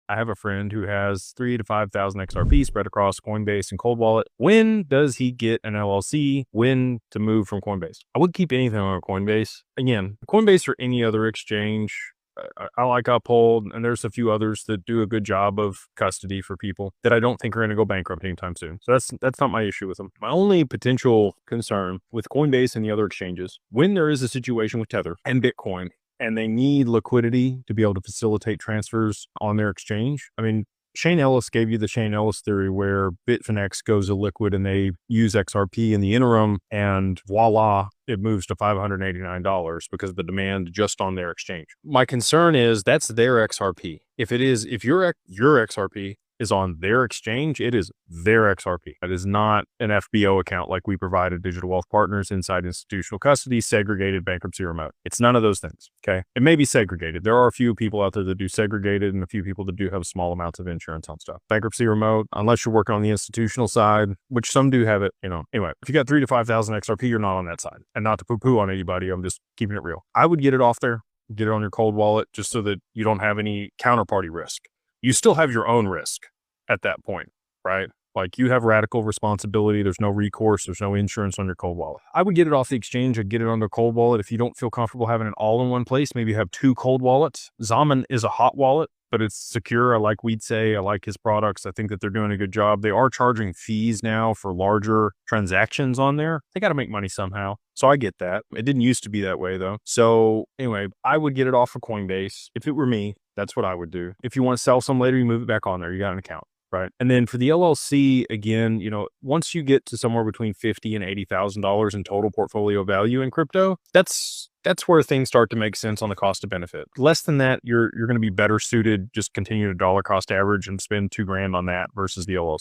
I have a friend who has 3 to 5,000 XRP spread across Coinbase and Cold Wallet. When does he get an LLC? When to move from Coinbase? I would keep anything on Coinbase. Again, Coinbase or any other exchange, I like Uphold, and there's a few others that do a good job of custody for people that I don't think are going to go bankrupt anytime soon. So that's not my issue with them. My only potential concern with Coinbase and the other exchanges, when there is a situation with Tether and Bitcoin, and they need liquidity to be able to facilitate transfers on their exchange. I mean, Shane Ellis gave you the Shane Ellis theory where Bitfinex goes illiquid and they use XRP in the interim, and voila, it moves to $589 because of the demand just on their exchange. My concern is that's their XRP. If your XRP is on their exchange, it is their XRP. It is not an FBO account like we provide at Digital Wealth Partners inside institutional custody, segregated, bankruptcy remote. It's none of those things, okay? It may be segregated. There are a few people out there that do segregated and a few people that do have small amounts of insurance on stuff. Bankruptcy remote, unless you're working on the institutional side, which some do have it, Anyway, if you got 3 to 5,000 XRP, you're not on that side. And not to poo-poo on anybody, I'm just keeping it real. I would get it off there, get it on your cold wallet, just so that you don't have any counterparty risk. You still have your own risk at that point, right? Like you have radical responsibility. There's no recourse. There's no insurance on your cold wallet. I would get it off the exchange. I'd get it on the cold wallet. If you don't feel comfortable having it all in one place, maybe you have 2 cold wallets. Zaman is a hot wallet, but it's secure. I like Weedsay. I like his products. I think that they're doing a good job. They are charging fees now for larger transactions on there. They got to make money somehow. So I get that. It didn't used to be that way though. So anyway, I would get it off of Coinbase. If it were me, that's what I would do. If you want to sell some later, you move it back on there. You got an account. Right. And then for the LLC, again, once you get to somewhere between $50,000 and $80,000 in total portfolio value in crypto, that's where things start to make sense on the cost of benefit. Less than that, you're going to be better suited, just continue to dollar cost average and spend $2,000 on that versus the LLC.